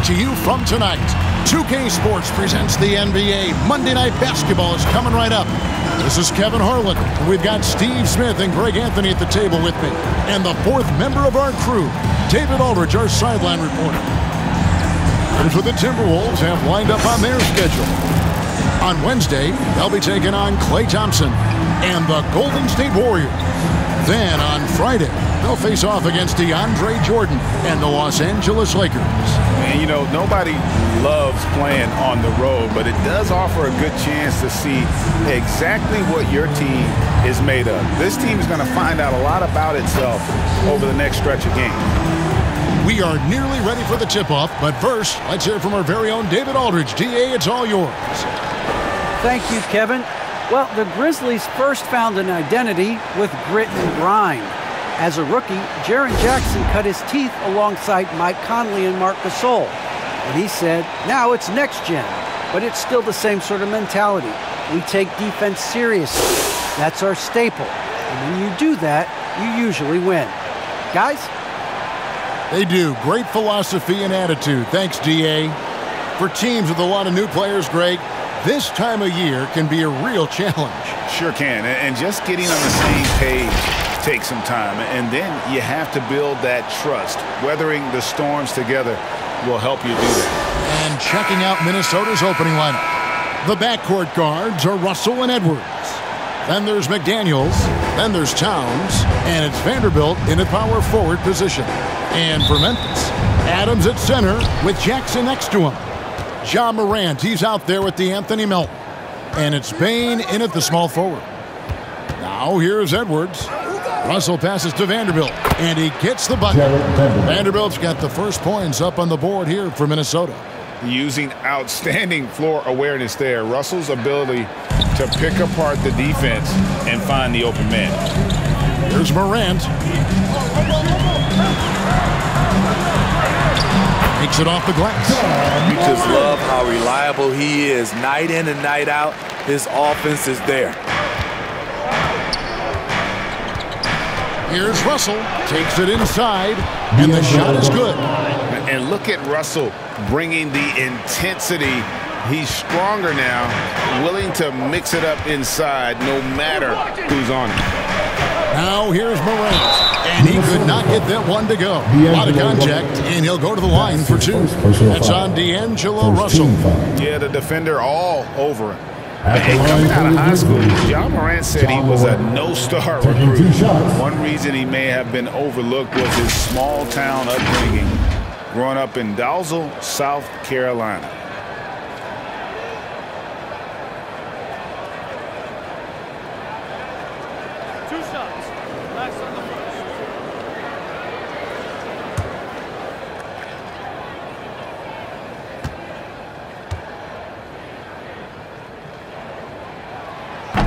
to you from tonight. 2K Sports presents the NBA. Monday Night Basketball is coming right up. This is Kevin Harlan, and we've got Steve Smith and Greg Anthony at the table with me. And the fourth member of our crew, David Aldridge, our sideline reporter. Here's what the Timberwolves have lined up on their schedule. On Wednesday, they'll be taking on Klay Thompson and the Golden State Warriors. Then on Friday, they'll face off against DeAndre Jordan and the Los Angeles Lakers. And, you know, nobody loves playing on the road, but it does offer a good chance to see exactly what your team is made of. This team is going to find out a lot about itself over the next stretch of games. We are nearly ready for the tip-off, but first, let's hear from our very own David Aldridge. DA, it's all yours. Thank you, Kevin. Well, the Grizzlies first found an identity with grit and grind. As a rookie, Jaren Jackson cut his teeth alongside Mike Conley and Marc Gasol. And he said, now it's next gen, but it's still the same sort of mentality. We take defense seriously. That's our staple. And when you do that, you usually win. Guys? They do. Great philosophy and attitude. Thanks, DA. For teams with a lot of new players, Greg, this time of year can be a real challenge. Sure can. And just getting on the same page takes some time. And then you have to build that trust. Weathering the storms together will help you do that. And checking out Minnesota's opening lineup. The backcourt guards are Russell and Edwards. Then there's McDaniels. Then there's Towns. And it's Vanderbilt in a power forward position. And for Memphis, Adams at center with Jackson next to him. Ja Morant, he's out there with Anthony Melton. And it's Bane in at the small forward. Now here's Edwards. Russell passes to Vanderbilt, and he gets the bucket. Vanderbilt's got the first points up on the board here for Minnesota. Using outstanding floor awareness there. Russell's ability to pick apart the defense and find the open man. Here's Morant. Takes it off the glass. You just love how reliable he is. Night in and night out, his offense is there. Here's Russell. Takes it inside, and the shot is good. And look at Russell bringing the intensity. He's stronger now, willing to mix it up inside no matter who's on him. Now here's Morant, and he could not get that one to go. A lot of contact, and he'll go to the line for two. That's on D'Angelo Russell. Yeah, the defender all over him. And coming out of high school, Ja Morant said he was a no-star recruit. One reason he may have been overlooked was his small-town upbringing, growing up in Dalzell, South Carolina.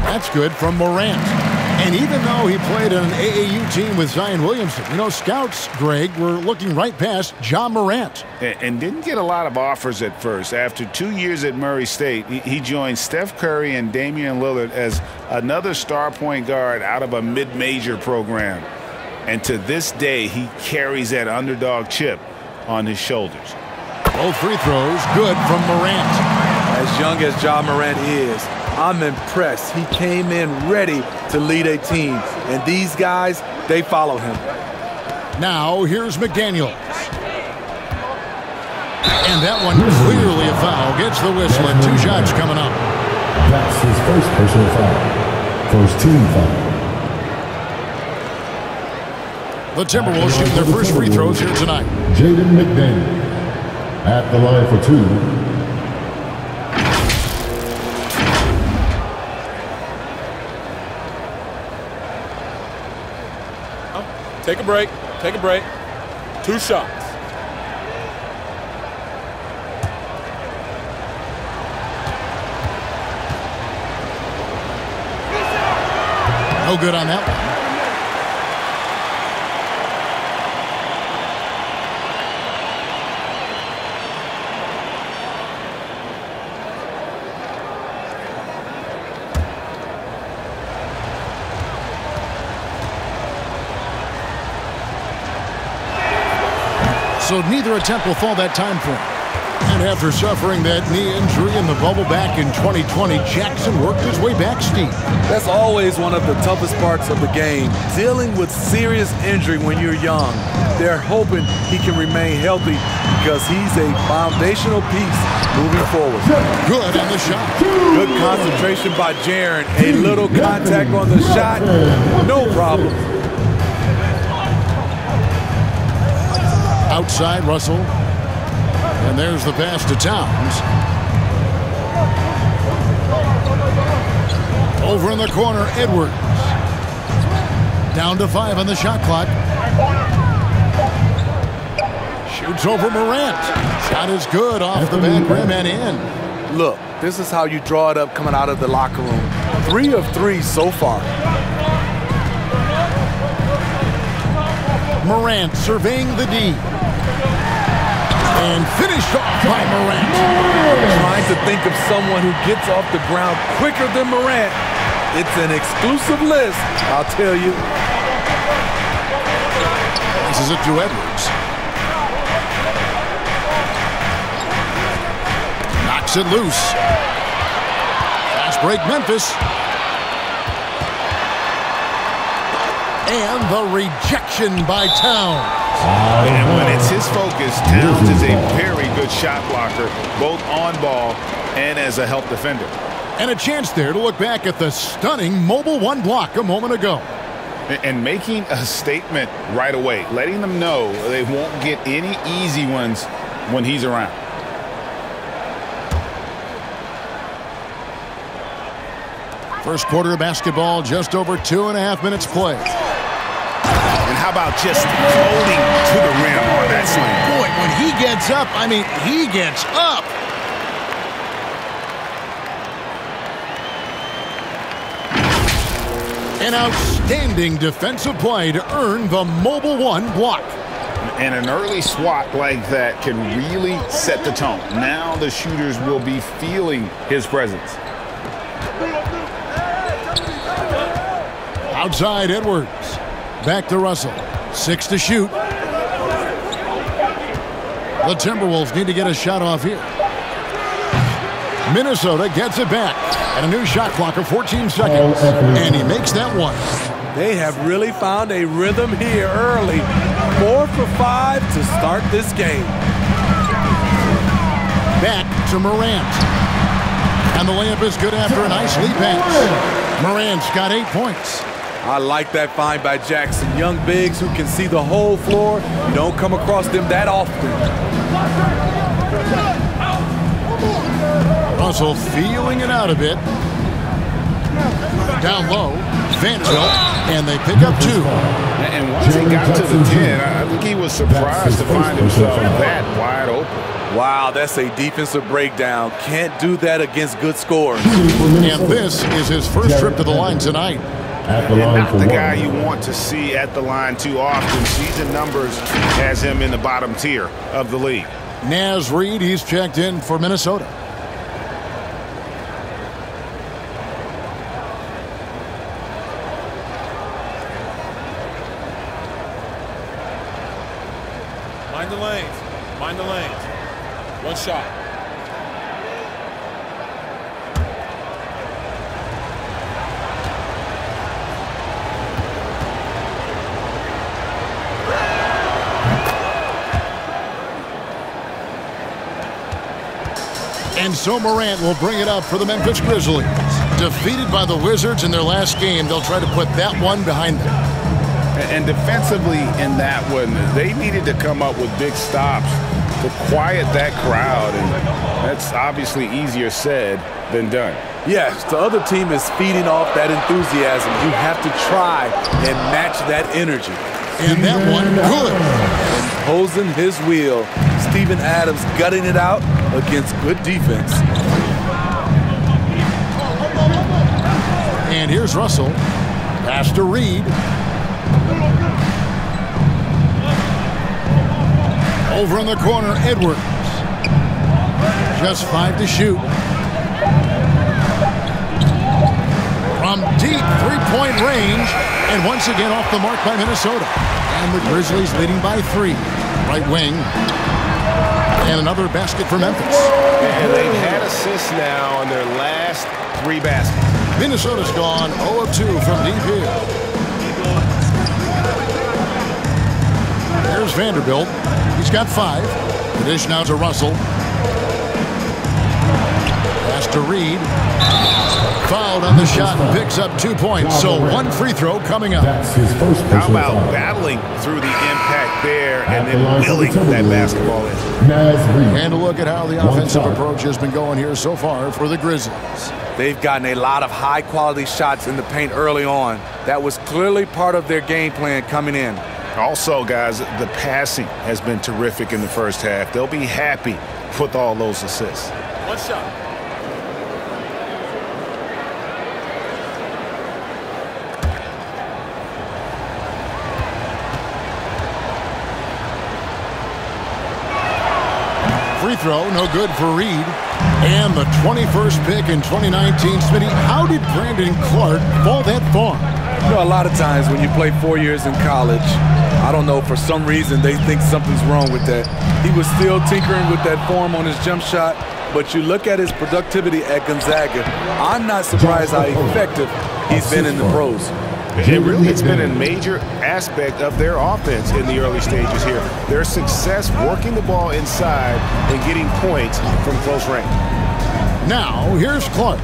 That's good from Morant. And even though he played on an AAU team with Zion Williamson, you know, scouts, Greg, were looking right past Ja Morant. And didn't get a lot of offers at first. After 2 years at Murray State, he joined Steph Curry and Damian Lillard as another star point guard out of a mid-major program. And to this day, he carries that underdog chip on his shoulders. Both free throws good from Morant. As young as Ja Morant is, I'm impressed. He came in ready to lead a team. And these guys, they follow him. Now here's McDaniels. And that one clearly a foul. Gets the whistle and 2 shots coming up. That's his first personal foul. First team foul. The Timberwolves shoot their first free throws here tonight. Jaden McDaniel at the line for 2. Take a break. Take a break. 2 shots. No good on that one. So neither attempt will fall that time for him. And after suffering that knee injury in the bubble back in 2020, Jackson worked his way back steep. That's always one of the toughest parts of the game, dealing with serious injury when you're young. They're hoping he can remain healthy because he's a foundational piece moving forward. Good on the shot. Good concentration by Jaren. A little contact on the shot, no problem. Outside, Russell. And there's the pass to Towns. Over in the corner, Edwards. Down to 5 on the shot clock. Shoots over Morant. Shot is good off the back rim and in. Look, this is how you draw it up coming out of the locker room. 3 of 3 so far. Morant surveying the D. And finished off by Morant. Trying to think of someone who gets off the ground quicker than Morant. It's an exclusive list, I'll tell you. This is it to Edwards. Knocks it loose. Fast break, Memphis. And the rejection by Towns. And when it's his focus, Towns is a very good shot blocker, both on ball and as a help defender. And a chance there to look back at the stunning mobile 1 block a moment ago. And making a statement right away, letting them know they won't get any easy ones when he's around. First quarter of basketball, just over 2.5 minutes played. And how about just floating to the rim on that slam? Boy, when he gets up, I mean, he gets up. An outstanding defensive play to earn the mobile 1 block. And an early swat like that can really set the tone. Now the shooters will be feeling his presence. Outside, Edwards. Back to Russell. 6 to shoot. The Timberwolves need to get a shot off here. Minnesota gets it back. And a new shot clock of 14 seconds. And he makes that one. They have really found a rhythm here early. 4 for 5 to start this game. Back to Morant. And the layup is good after a nice lead pass. Morant's got 8 points. I like that find by Jackson. Young bigs who can see the whole floor. You don't come across them that often. Russell feeling it out a bit. Down low, Vanderbilt, and they pick up 2. And once he got to the 10, I think he was surprised to find himself that wide open. Wow, that's a defensive breakdown. Can't do that against good scores. And this is his first trip to the line tonight. And not the guy you want to see at the line too often. Season numbers has him in the bottom tier of the league. Naz Reid, he's checked in for Minnesota. Mind the lanes. Mind the lanes. 1 shot. And so Morant will bring it up for the Memphis Grizzlies. Defeated by the Wizards in their last game, they'll try to put that one behind them. And defensively in that one, they needed to come up with big stops to quiet that crowd. And that's obviously easier said than done. Yes, the other team is feeding off that enthusiasm. You have to try and match that energy. And that one, good. Imposing his will. Steven Adams gutting it out against good defense. And here's Russell. Pass to Reid. Over in the corner, Edwards. Just 5 to shoot. From deep 3-point range. And once again off the mark by Minnesota. And the Grizzlies leading by 3. Right wing. And another basket for Memphis. And they've had assists now on their last 3 baskets. Minnesota's gone 0 of 2 from deep here. There's Vanderbilt. He's got 5. The dish now to Russell. Pass to Reed. Fouled on the shot and picks up 2 points. So 1 free throw coming up. That's his first How personal about foul. battling through the impact there and then willing that basketball in? And a look at how the offensive approach has been going here so far for the Grizzlies. They've gotten a lot of high-quality shots in the paint early on. That was clearly part of their game plan coming in. Also, guys, the passing has been terrific in the first half. They'll be happy with all those assists. 1 shot. Free throw, no good for Reed. And the 21st pick in 2019. Smitty, how did Brandon Clark fall that far? You know, a lot of times when you play 4 years in college, I don't know, for some reason they think something's wrong with that. He was still tinkering with that form on his jump shot, but you look at his productivity at Gonzaga, I'm not surprised how effective he's been in the pros. It really has been a major aspect of their offense in the early stages here. Their success working the ball inside and getting points from close range. Now, here's Clark.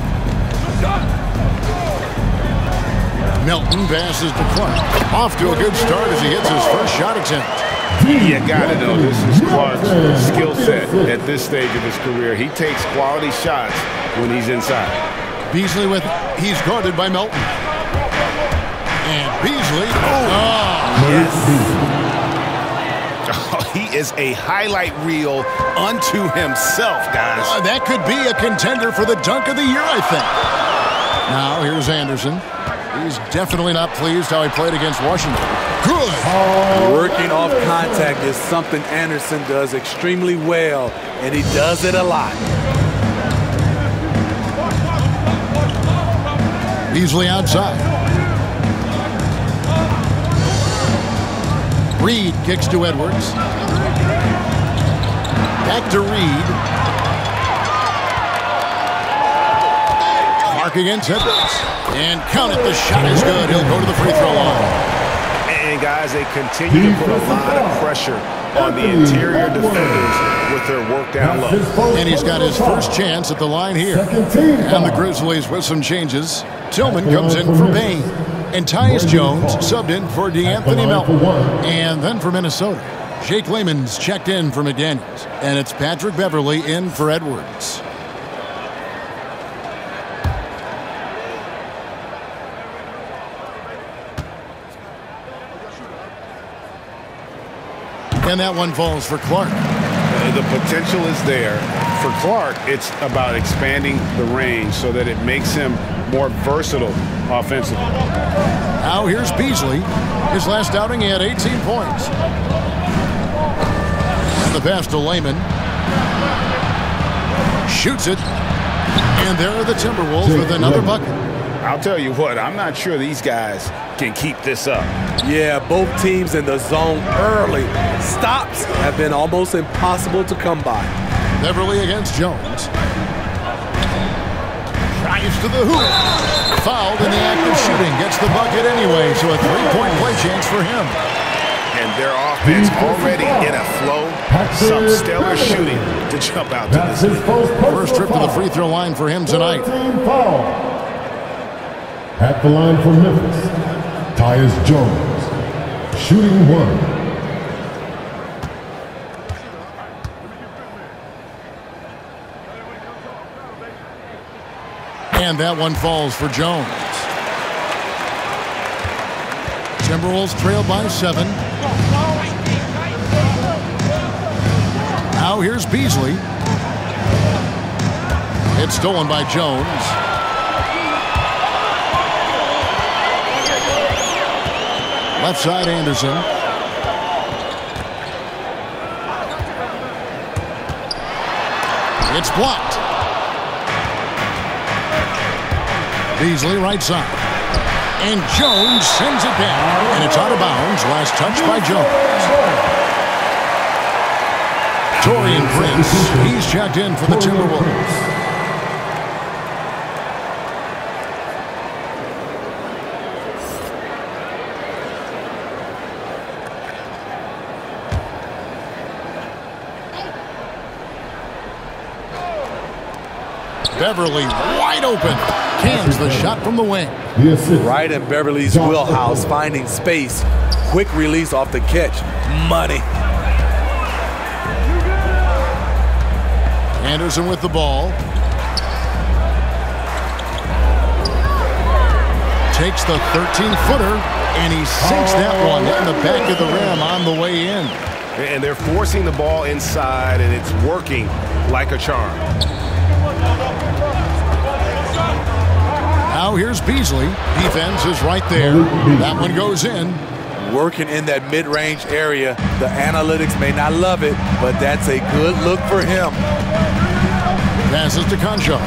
Melton passes to Clark. Off to a good start as he hits his first shot attempt. You got to know this is Clark's skill set at this stage of his career. He takes quality shots when he's inside. Beasley with it. He's guarded by Melton. And Beasley. Yes. Oh, he is a highlight reel unto himself, guys. That could be a contender for the dunk of the year, I think. Now, here's Anderson. He's definitely not pleased how he played against Washington. Good. Working off contact is something Anderson does extremely well, and he does it a lot. Beasley outside. Reed kicks to Edwards. Back to Reed. Clark against Edwards. And count it, the shot is good. He'll go to the free throw line. And guys, they continue to put a lot of pressure on the interior defenders with their work down low. And he's got his first chance at the line here. And the Grizzlies with some changes. Tillman comes in for Bain. And Tyus Jones subbed in for DeAnthony Melton. And then for Minnesota, Jake Layman's checked in for McDaniels. And it's Patrick Beverly in for Edwards. And that one falls for Clark. The potential is there. For Clark, it's about expanding the range so that it makes him more versatile offensively. Now here's Beasley. His last outing, he had 18 points. And the pass to Layman. Shoots it. And there are the Timberwolves with another bucket. I'll tell you what, I'm not sure these guys can keep this up. Yeah, both teams in the zone early. Stops have been almost impossible to come by. Beverly against Jones. Drives to the hoop. Fouled in the act of shooting. Gets the bucket anyway, so a three-point play chance for him. And their offense already in a flow. Some stellar shooting to jump out to this. First trip to the free throw line for him tonight. At the line for Memphis, Tyus Jones, shooting 1. And that one falls for Jones. Timberwolves trail by 7. Now here's Beasley. It's stolen by Jones. Left side, Anderson. It's blocked. Beasley right side. And Jones sends it down. And it's out of bounds. Last touch by Jones. Taurean Prince, he's checked in for the Timberwolves. Beverly wide open. Cans the shot from the wing. Right in Beverly's wheelhouse, finding space. Quick release off the catch. Money. Anderson with the ball. Takes the 13-footer, and he sinks that one in the back of the rim on the way in. And they're forcing the ball inside, and it's working like a charm. Now here's Beasley. Defense is right there. That one goes in. Working in that mid-range area. The analytics may not love it, but that's a good look for him. Passes to Concho.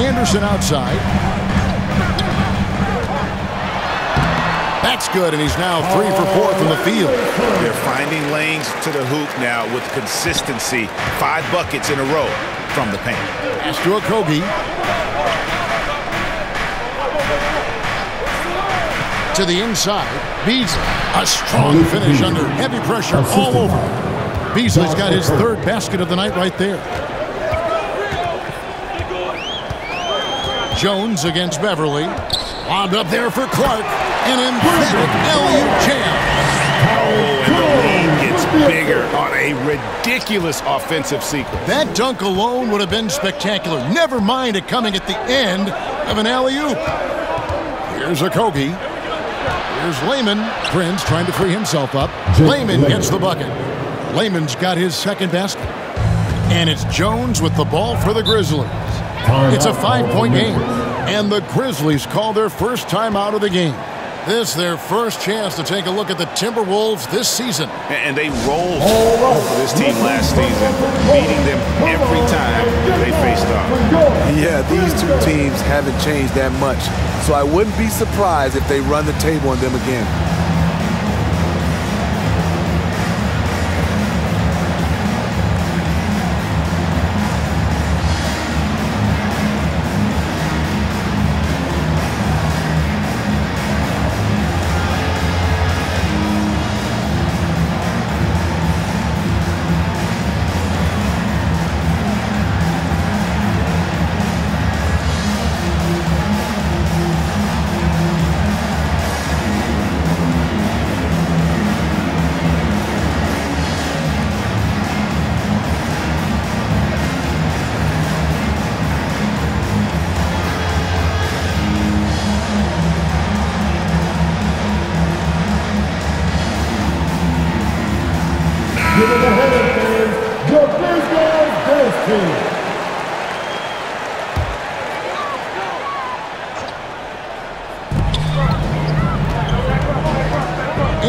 Anderson outside. That's good, and he's now 3 for 4 from the field. They're finding lanes to the hoop now with consistency. 5 buckets in a row from the paint. Pass to Okogie. To the inside. Beasley. A strong finish under heavy pressure all over. Beasley's got his 3rd basket of the night right there. Jones against Beverly. Lobbed up there for Clark. An emphatic alley-oop jam. Oh, and the lead gets bigger on a ridiculous offensive sequence. That dunk alone would have been spectacular. Never mind it coming at the end of an alley-oop. Here's Okogie. Here's Layman. Prince trying to free himself up. Layman gets the bucket. Layman's got his 2nd basket. And it's Jones with the ball for the Grizzlies. It's a 5-point game. And the Grizzlies call their first time out of the game. This is their first chance to take a look at the Timberwolves this season. And they rolled over this team last season, beating them every time they faced off. Yeah, these two teams haven't changed that much, so I wouldn't be surprised if they run the table on them again. Give it a hand, fans. Your baseball goes team.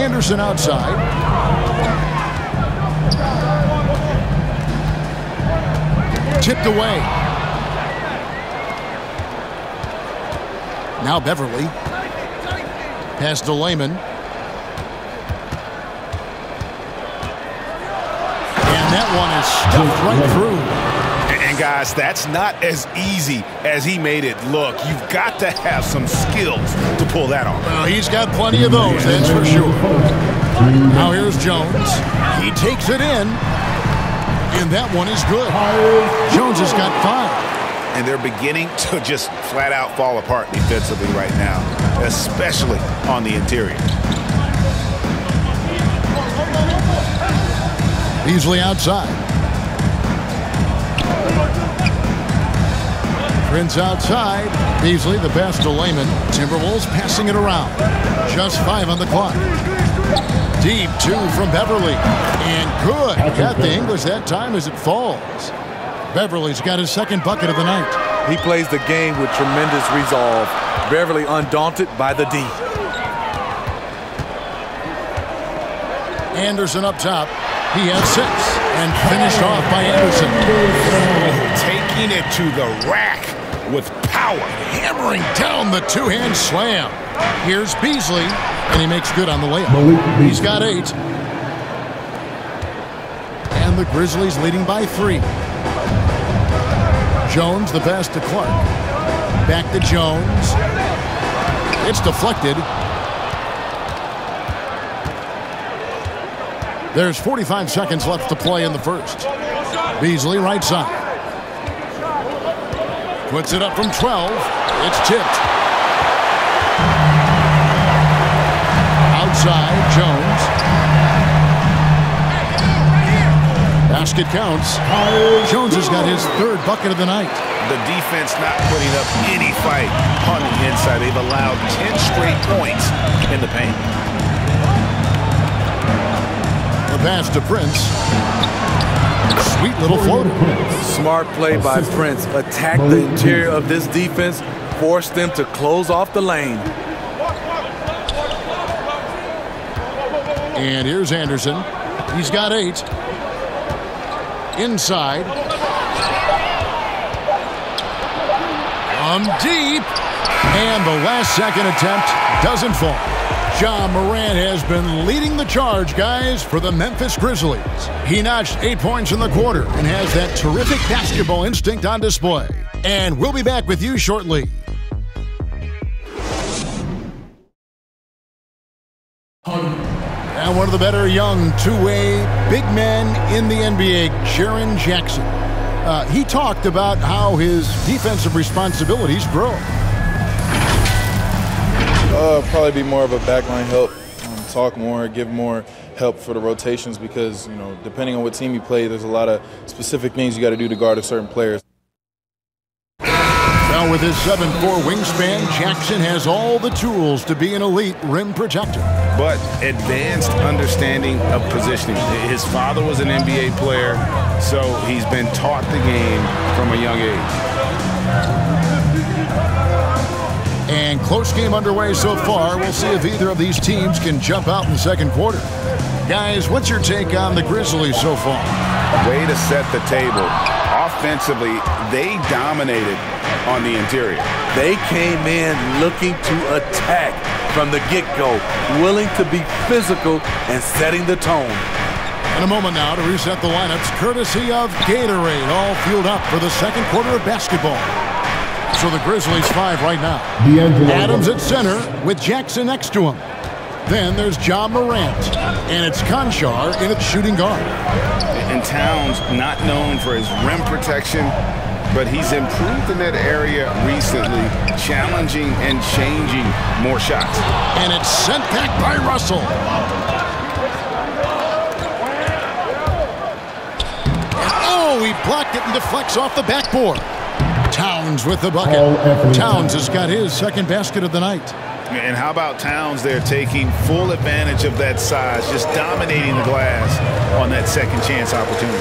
Anderson outside. Tipped away. Now Beverly. Pass to Layman. And that one is stuffed right through. And guys, that's not as easy as he made it look. You've got to have some skills to pull that off. Well, he's got plenty of those, that's for sure. Now here's Jones. He takes it in. And that one is good. Jones has got 5. And they're beginning to just flat out fall apart defensively right now, especially on the interior. Beasley outside. Prince outside. Beasley, the pass to Layman. Timberwolves passing it around. Just 5 on the clock. Deep 2 from Beverly. And good. Got the English that time as it falls. Beverly's got his 2nd bucket of the night. He plays the game with tremendous resolve. Beverly undaunted by the D. Anderson up top. He has 6. And finished off by Anderson. Taking it to the rack with power. Hammering down the 2-hand slam. Here's Beasley, and he makes good on the layup. He's got 8. And the Grizzlies leading by 3. Jones, the pass to Clark. Back to Jones. It's deflected. There's 45 seconds left to play in the first. Beasley, right side. Puts it up from 12. It's tipped. Outside, Jones. Basket counts. Jones has got his 3rd bucket of the night. The defense not putting up any fight on the inside. They've allowed 10 straight points in the paint. The pass to Prince. Sweet little floater. Smart play by Prince. Attack the interior of this defense. Force them to close off the lane. And here's Anderson. He's got 8. Inside. From deep. And the last second attempt doesn't fall. Ja Morant has been leading the charge, guys, for the Memphis Grizzlies. He notched 8 points in the quarter and has that terrific basketball instinct on display. And we'll be back with you shortly. And one of the better young two-way big men in the NBA, Jaren Jackson. He talked about how his defensive responsibilities grow. Probably be more of a backline help, talk more, give more help for the rotations because, you know, depending on what team you play, there's a lot of specific things you got to do to guard a certain player. Now with his 7'4" wingspan, Jackson has all the tools to be an elite rim protector. But advanced understanding of positioning. His father was an NBA player, so he's been taught the game from a young age. And close game underway so far. We'll see if either of these teams can jump out in the second quarter. Guys, what's your take on the Grizzlies so far? Way to set the table. Offensively, they dominated on the interior. They came in looking to attack from the get-go, willing to be physical and setting the tone. In a moment now to reset the lineups, courtesy of Gatorade, all fueled up for the second quarter of basketball. So the Grizzlies 5 right now. Adams at center with Jackson next to him. Then there's Ja Morant, and it's Conchar in its shooting guard. And Towns not known for his rim protection, but he's improved in that area recently, challenging and changing more shots. And it's sent back by Russell. Oh, he blocked it and deflects off the backboard. Towns with the bucket. Towns has got his 2nd basket of the night. And how about Towns there taking full advantage of that size, just dominating the glass on that second chance opportunity.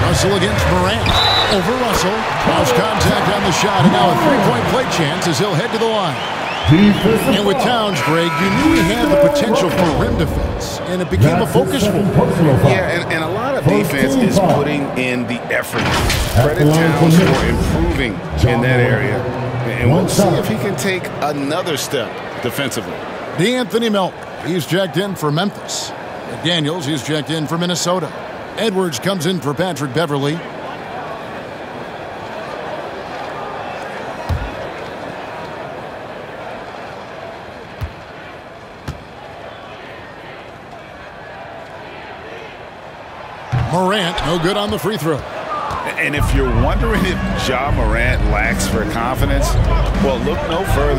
Russell against Morant. Over Russell. Cross contact on the shot, and now a 3-point play chance as he'll head to the line. And with Towns, Greg, you knew he had the potential for rim defense, and it became a focus for him. Yeah, and a lot of defense is putting in the effort. Credit Towns for improving in that area. And we'll see if he can take another step defensively. DeAnthony Melton, he's checked in for Memphis. McDaniels, he's checked in for Minnesota. Edwards comes in for Patrick Beverly. Morant, no good on the free throw. And if you're wondering if Ja Morant lacks for confidence, well, look no further.